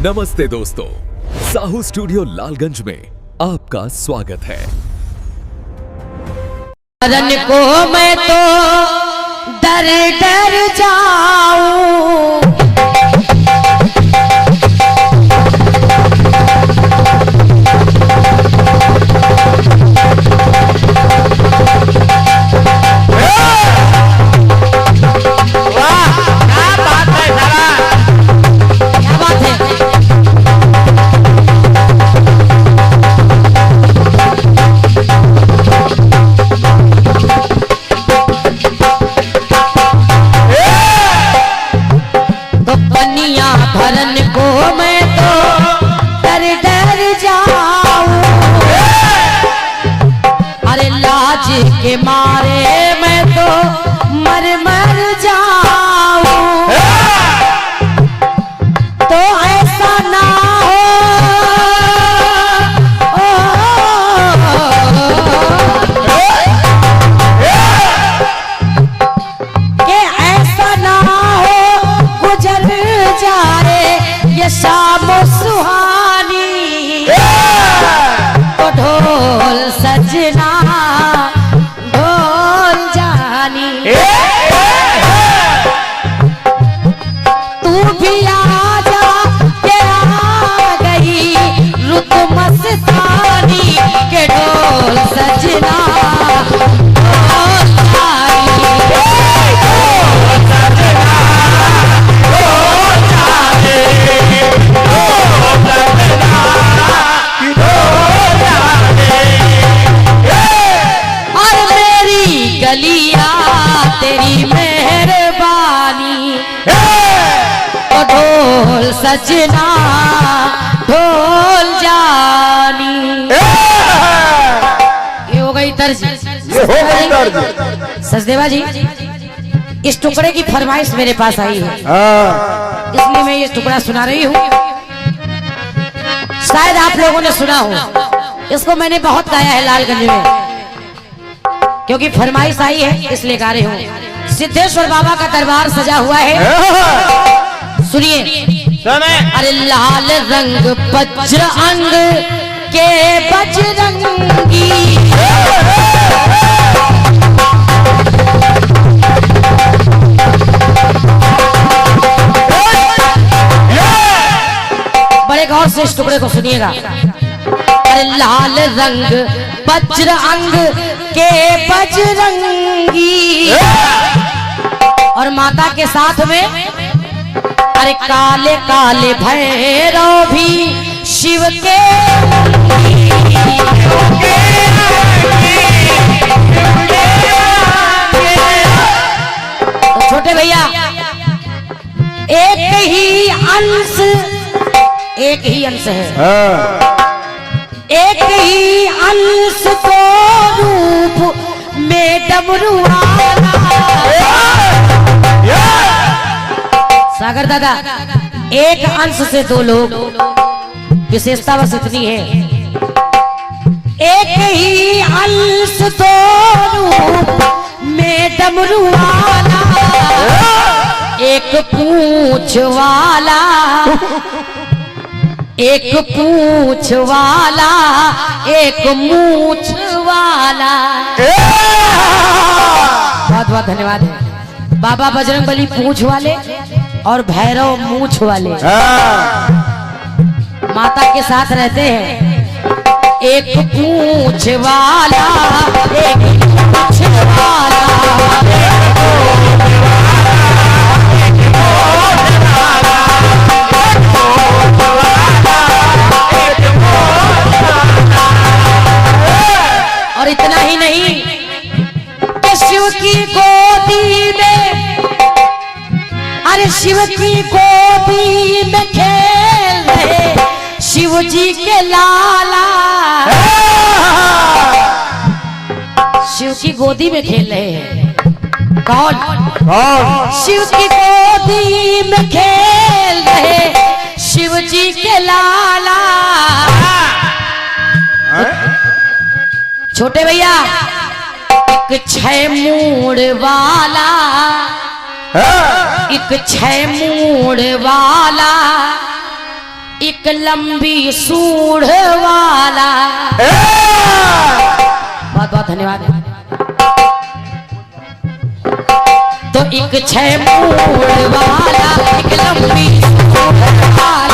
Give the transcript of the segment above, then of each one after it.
नमस्ते दोस्तों, साहू स्टूडियो लालगंज में आपका स्वागत है। रन को मैं तो डर डर जाऊं, भरन को मैं तो डर डर जाऊं, अरे लाज के मारे मैं तो मर मर जाऊं। तो ऐसा ना कि ऐसा ना हो गुजर जाए ये शाम सुहानी। तो ढोल सजना ढोल जानी, तू भी आजा के आ गई रुत मस्तानी के ढोल सजना ढोल जानी। गलिया तेरी मेहरबानी, तो ढोल सजना ढोल जानी। ये हो गई तर्ज। सचदेवा जी, इस टुकड़े की फरमाइश मेरे पास आई है, इसलिए मैं ये टुकड़ा सुना रही हूँ। शायद आप लोगों ने सुना हो, इसको मैंने बहुत गाया है लालगंज में, क्योंकि फरमाइश आई है इसलिए गा रही हूँ। सिद्धेश्वर बाबा का दरबार सजा हुआ है, सुनिए। अरे लाल रंग वज्र अंग के बजरंगी, बड़े गौर से इस टुकड़े को सुनिएगा। अरे लाल रंग वज्र अंग के बजरंगी, और माता के साथ में अरे काले काले भैरव भी शिव के। तो छोटे भैया, एक ही अंश है, एक ही अंश को रूप में डमरू वाला। सागर दादा, एक अंश से दो लोग, विशेषता बस इतनी है, एक ही अंश तो रूप में डमरू वाला, एक पूंछ वाला, एक पूंछ वाला, एक मूंछ वाला। बहुत बहुत धन्यवाद है। बाबा बजरंगबली पूंछ वाले और भैरव मूंछ वाले माता के साथ रहते हैं। एक पूंछ वाला, एक मूंछ वाला, और इतना ही नहीं कि शिव की गोदी में, अरे शिव की गोदी में खेल रहे शिव जी के लाला। शिव की गोदी में खेल रहे हैं कौन? शिव की गोदी में खेल रहे शिव जी के लाला। छोटे भैया, एक छह मूड़ वाला, एक छह मूड़ वाला, एक लंबी सूढ़ वाला। बहुत बहुत धन्यवाद। तो एक 6 मूड़ वाला, एक लंबी सूढ़ वाला,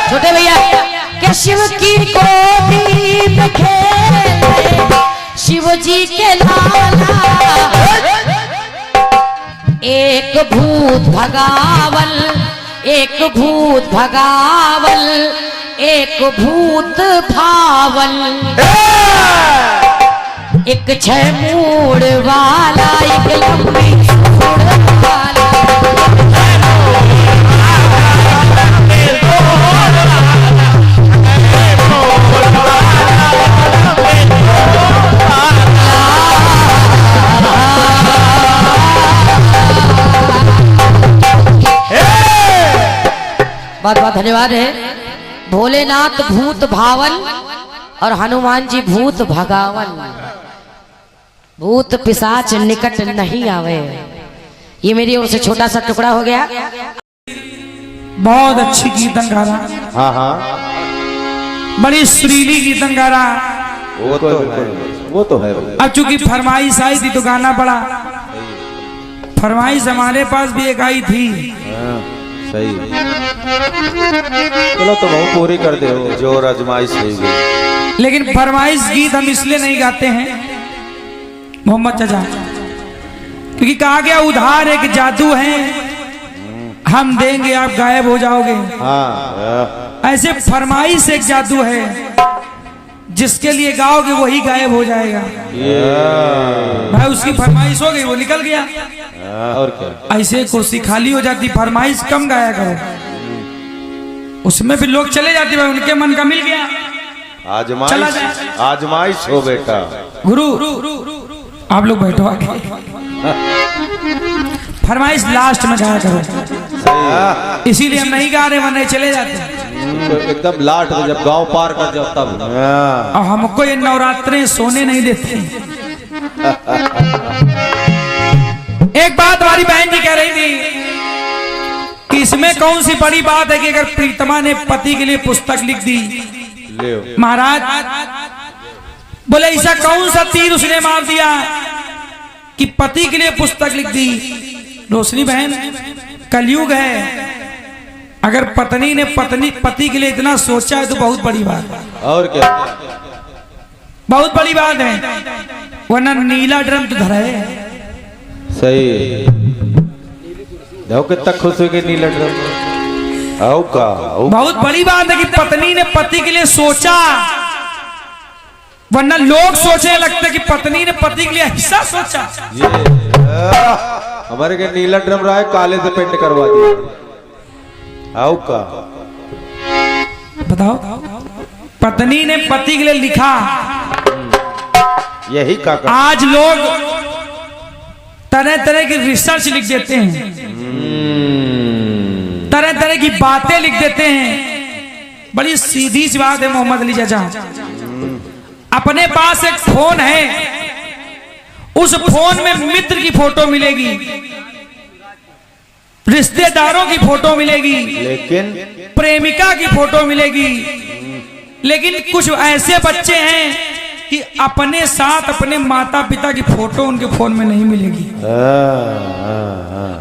छोटे भैया के शिव की कोठी में खेले शिव जी के लाला। एक भूत भगावल, एक भूत भगावल, एक भूत भावल। एक 6 मूड़ वाला, एक लंबी सूढ़ वाला। बहुत बहुत धन्यवाद है। भोलेनाथ भूत भावन और हनुमान जी भूत भगावन। भूत पिशाच निकट नहीं आवे। ये मेरी ओर से छोटा सा टुकड़ा हो गया। बहुत अच्छी कीर्तन गारा। हाँ हाँ, बड़ी सुरीली कीर्तन गारा। वो तो है। अब चूंकि फरमाइश आई थी तो गाना पड़ा। फरमाइश हमारे पास भी एक आई थी। सही, चलो तुम हम पूरी कर दे हो जो आजमाइश सही गई। लेकिन फरमाइश गीत हम इसलिए नहीं गाते हैं मोहम्मद चाचा, क्योंकि कहा गया उधार एक जादू है, हम देंगे आप गायब हो जाओगे। हाँ, ऐसे फरमाइश एक जादू है, जिसके लिए गाओगे वही गायब हो जाएगा। भाई उसकी फरमाइश हो गई, वो निकल गया। और क्या, ऐसे कुर्सी खाली हो जाती। फरमाइश कम गाया करो, उसमें भी लोग चले जाते। भाई उनके मन का मिल गया, आजमाइश आजमाइश हो बेटा। गुरु आप लोग बैठो आगे। फरमाइश लास्ट में गाया करो, इसीलिए हम नहीं गा रहे, वरना चले जाते। तो एकदम लाट जब गांव पार कर जाओ तब। और हमको ये नवरात्रे सोने नहीं देते। एक बात हमारी बहन जी कह रही थी कि इसमें कौन सी बड़ी बात है कि अगर प्रीतमा ने पति के लिए पुस्तक लिख दी। महाराज बोले ऐसा कौन सा तीर उसने मार दिया कि पति के लिए पुस्तक लिख दी। रोशनी बहन, कलयुग है। अगर पत्नी ने पति के लिए इतना सोचा है तो बहुत बड़ी बात है। और क्या, बहुत बड़ी बात है, वरना नीला ड्रम तो धरा है। सही, देखो कितना खुश हो गई नीला ड्रम। बहुत बड़ी बात है कि पत्नी ने पति के लिए सोचा, वरना लोग सोचने लगते कि पत्नी ने पति के लिए ऐसा सोचा। ये हमारे के नीला ड्रम रहा है, काले से पेंट करवा दिया। आओ का बताओ, पत्नी ने पति के लिए लिखा। यही का आज लोग तरह तरह की रिसर्च लिख देते हैं, तरह तरह की बातें लिख देते हैं। बड़ी सीधी सी बात है मोहम्मद अली चाचा, अपने पास एक फोन है, उस फोन में मित्र की फोटो मिलेगी, रिश्तेदारों की फोटो मिलेगी, लेकिन प्रेमिका की फोटो मिलेगी। लेकिन कुछ ऐसे बच्चे हैं कि अपने साथ अपने माता पिता की फोटो उनके फोन में नहीं मिलेगी।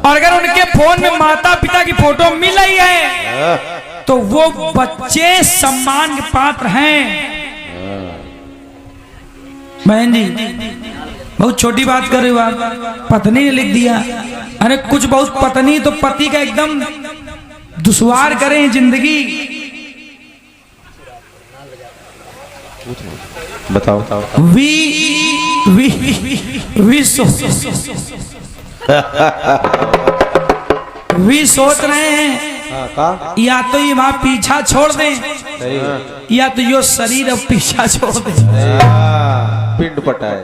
और अगर उनके फोन में माता पिता की फोटो मिल रही है तो वो बच्चे सम्मान के पात्र हैं। बहन जी बहुत छोटी बात कर रही हो आप, पत्नी ने लिख दिया। अरे कुछ बहुत पत्नी तो पति का एकदम दुश्वार करें जिंदगी। बताओ वी सोच रहे हैं या तो ये वहां पीछा छोड़ दें, या तो यो शरीर अब पीछा छोड़ दे। पिंड पटाए,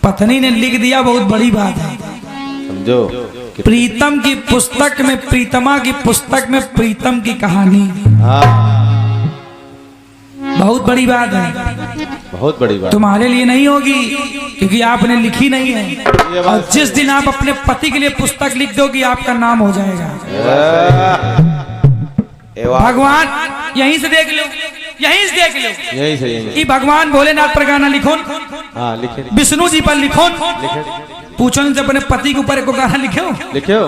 पत्नी ने लिख दिया, बहुत बड़ी बात है। समझो, प्रीतम की पुस्तक में, प्रीतमा की पुस्तक में प्रीतम की कहानी। बहुत बड़ी बात है, बहुत बड़ी बात। तुम्हारे लिए नहीं होगी क्योंकि आपने लिखी नहीं है, और जिस दिन आप अपने पति के लिए पुस्तक लिख दोगी आपका नाम हो जाएगा। भगवान यहीं से देख लो, यहीं से देख लो, यहीं से यहीं। कि भगवान भोलेनाथ पर गाना लिखो, हाँ लिखे। विष्णु जी पर लिखो, पूछो इनसे अपने पति के ऊपर एक गाना लिखो, लिखो।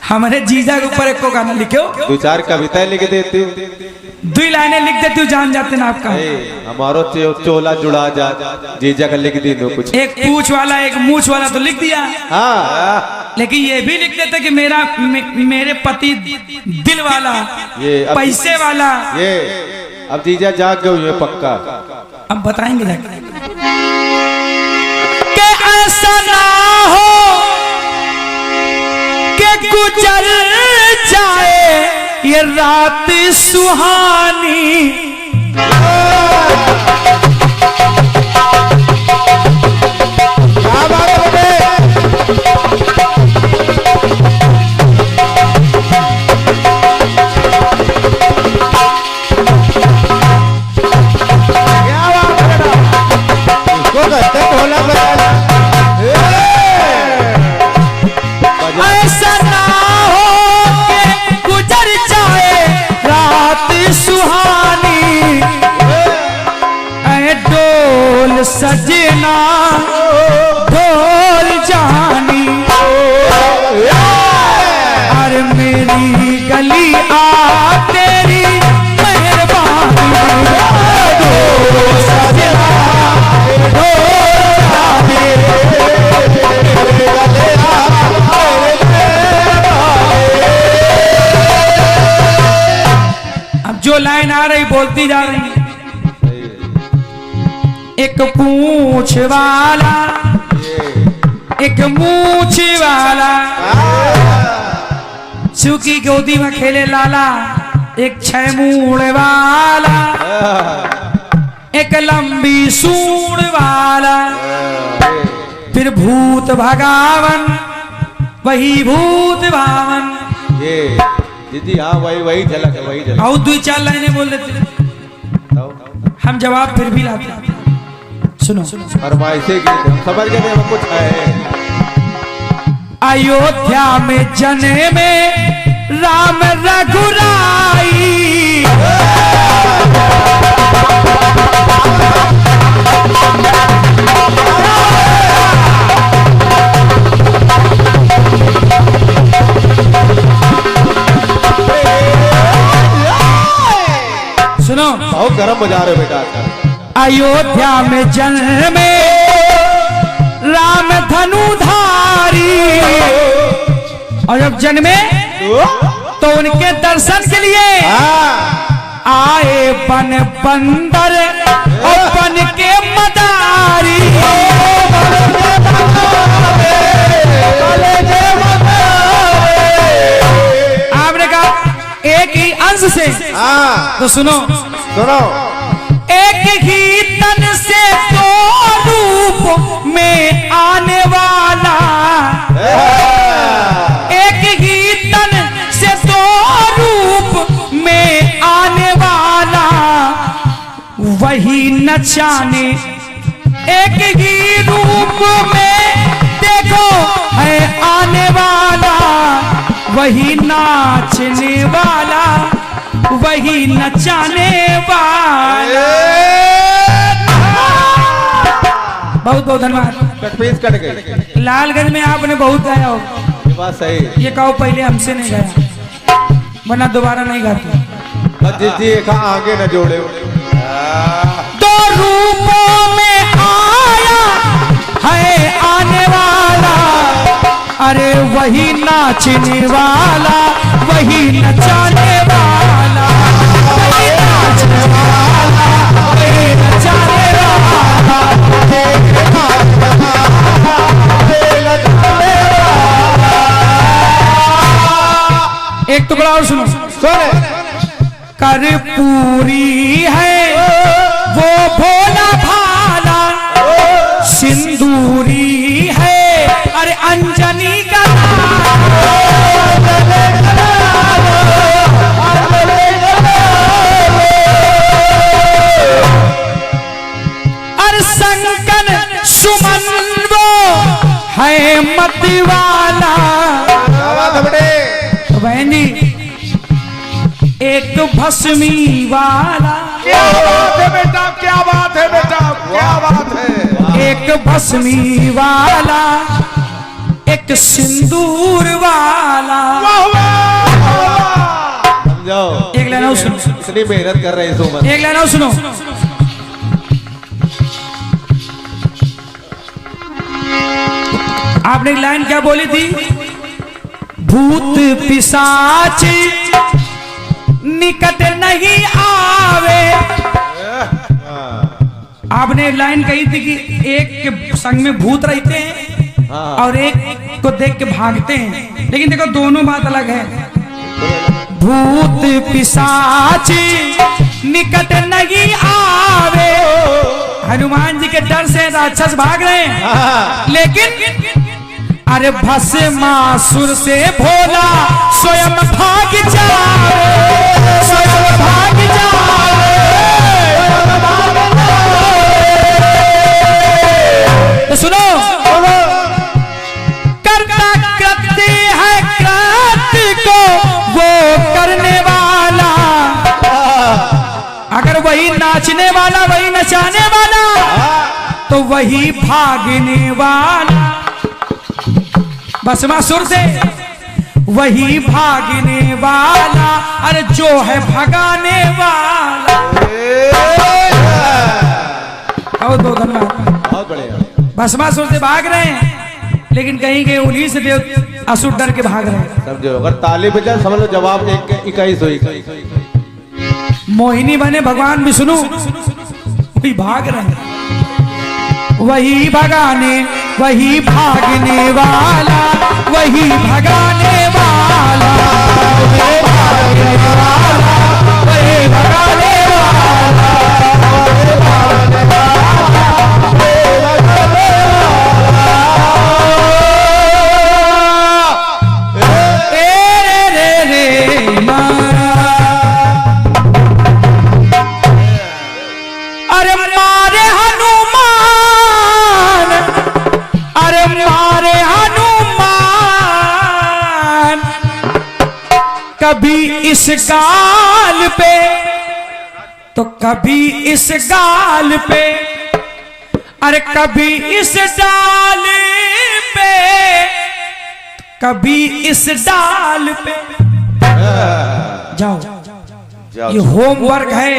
हमारे जीजा के ऊपर एक गाना लिखो, 2-4 कविताएं लिख देती हूँ, 2 लाइनें लिख देती हूँ, जान जाते ना आपका। हमारो चोला जुड़ा जा, जीजा का लिख दी दो कुछ। एक पूछ वाला एक मूछ वाला तो लिख दिया, हाँ, लेकिन ये भी लिख देते कि मेरे पति दिल वाला, ये पैसे वाला। ये अब जीजा जाग गए ये पक्का। अब बताएंगे जाके कि ऐसा ना हो कि गुजर जाए ये रात सुहानी, क्या बात है? ऐसा ना हो कि गुजर जाए रात सुहानी, ऐ डोल सजना डोल जानी, और मेरी गली आ तेरी मेहरबानी, डोल सजना डोल जानी। अब जो लाइन आ रही बोलती जा रही, एक पूंछ वाला एक मूछ वाला, सुखी गोदी में खेले लाला, एक 6 मूड़ वाला, एक लंबी सूंड वाला, फिर भूत भगावन वही भूत भावन। ये दीदी हाँ वही झलक है, वही झलक। और 2-4 लाइनें बोल देते, हम जवाब फिर भी लाते। सुनो फरमाइशे गीत हम समझ गए हम कुछ है। अयोध्या में जने में राम रघुराई, सुनो बहुत गर्म बजा रहे हो बेटा। अयोध्या में जन्मे राम धनुधारी, और जब जन्मे तो उनके दर्शन के लिए आए बन बंदर और बन के मदारी। आपने कहा एक ही अंश से, तो सुनो एक ही तन से 2 रूप में आने वाला, एक ही तन से 2 रूप में आने वाला, वही नचाने एक ही रूप में देखो है आने वाला, वही नाचने वाला वही नचाने वाला। बहुत बहुत धन्यवाद। पीस कट गई। लालगंज में आपने बहुत गाया हो, ये बात सही। ये कहो पहले हमसे नहीं गाया, वरना दोबारा नहीं गाते। जी कहाँ आगे न जोड़े। 2 रूपों में आया है आने वाला, अरे वही नाचने वाला वही नचाने वाला, वही नाचने वाला वही नचाने वाला। एक टुकड़ा और सुनो। कर्पूरी है वो भोला भाला, सिंदूरी है अरे अंजनी का मत वाला। तो बहन जी एक भस्मी वाला, क्या बात है बेटा, क्या बात है बेटा, क्या बात है। एक भस्मी वाला, एक सिंदूर वाला। समझाओ, एक लाइन और सुनो, इतनी मेहनत कर रहे हैं इस उम्र। एक लाइन और सुनो। आपने एक लाइन क्या बोली थी? भूत पिशाच निकट नहीं आवे। आपने लाइन कही थी कि एक के संग में भूत रहते हैं और एक को देख के भागते हैं, लेकिन देखो दोनों बात अलग है। भूत पिशाच निकट नहीं आवे, हनुमान जी के डर से राक्षस भाग रहे हैं, लेकिन अरे भस्मासुर से भोला स्वयं भाग जाए, स्वयं भाग जाए। तो सुनो, करता करते है कृत्य को वो करने वाला। अगर वही नाचने वाला, वही नचाने वाला, तो वही भागने वाला। भस्मासुर से वही भागने वाला, अरे जो है भगाने वाला। बहुत बहुत धन्यवाद। बहुत बढ़िया। भस्मासुर से भाग रहे हैं, लेकिन कहीं कहीं उन्हीं से देव असुर डर के भाग रहे हैं। समझो, अगर ताली बजा समझ लो जवाब एक 21 हुई। मोहिनी बने भगवान विष्णु, वही भाग रहे हैं, वही भगाने, वही भागने वाला, वही भगाने वाला, वही भागने वाला, वही भगाने वाला, वही भागने वाला, वही भगाने वाला। रे रे रे अरे मारे हनुमान, अरे मारे हनुमान, कभी इस गाल पे तो कभी इस गाल पे, अरे कभी इस डाल पे, कभी इस डाल पे। जाओ, ये होमवर्क है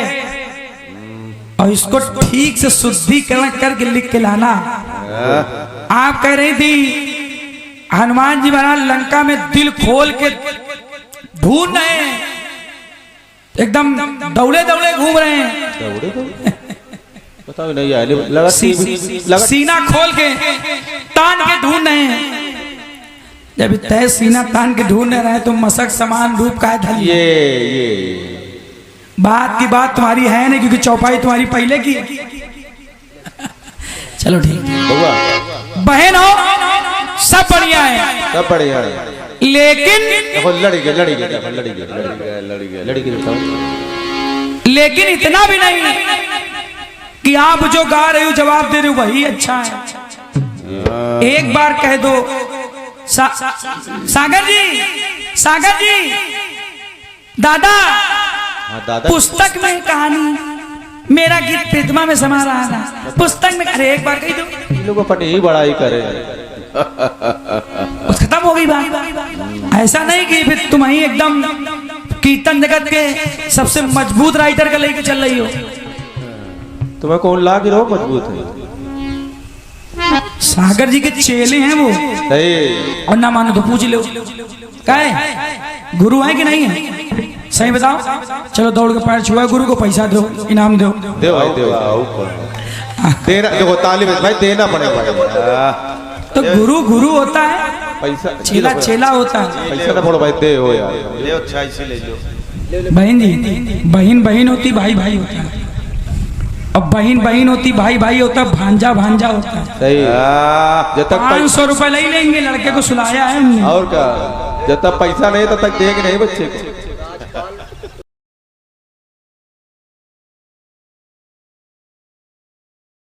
और इसको ठीक से शुद्धिकरण करके लिख के लाना। आप कह रही थी हनुमान जी महाराज लंका में दिल खोल के ढूंढ रहे हैं, एकदम दौड़े दौड़े घूम रहे हैं, पता भी नहीं आया, लगा सीना खोल के तान के ढूंढ रहे हैं। जब तय सीना तान के ढूंढ रहे तो मशक समान रूप का है। ये बात की बात तुम्हारी है नहीं, क्योंकि चौपाई तुम्हारी पहले की। चलो ठीक है बहन हो, सब बढ़िया है, सब बढ़िया है, लेकिन लेकिन इतना भी नहीं कि आप जो गा रहे हो जवाब दे रहे हो वही अच्छा है। एक बार कह दो सागर जी, सागर जी, दादा, दादा पुस्तक में कहानी मेरा गीत प्रीतमा में समा रहा था, पुस्तक में। अरे एक बार कही दो, लोग अपनी ही बड़ाई करे। खत्म हो गई बात। ऐसा नहीं कि फिर तुम ही एकदम कीर्तन जगत के सबसे मजबूत राइटर का लेके चल रही हो। तुम्हें कौन ला गिरो मजबूत है? सागर जी के चेले हैं वो, और ना मानो तो पूछ लो, क्या है गुरु है कि नहीं है? सही बताओ। चलो दौड़ के पैर छुआ, गुरु को पैसा दो, इनाम दो। दे भाई दे, देना देखो ताली में भाई देना पड़ेगा। तो गुरु गुरु होता है, पैसा चेला चेला होता है। पैसा ना बोलो भाई, दे हो यार, ले अच्छा इसे ले लो। बहन जी, बहन बहन होती, भाई भाई होता है, अब बहन बहन होती, भाई भाई होता, भांजा भांजा होता है। सही। जब तक 500 रुपए ले लेंगे, लड़के को सुलाया है हमने। और क्या, जब तक पैसा नहीं तब तक देंगे नहीं बच्चे को।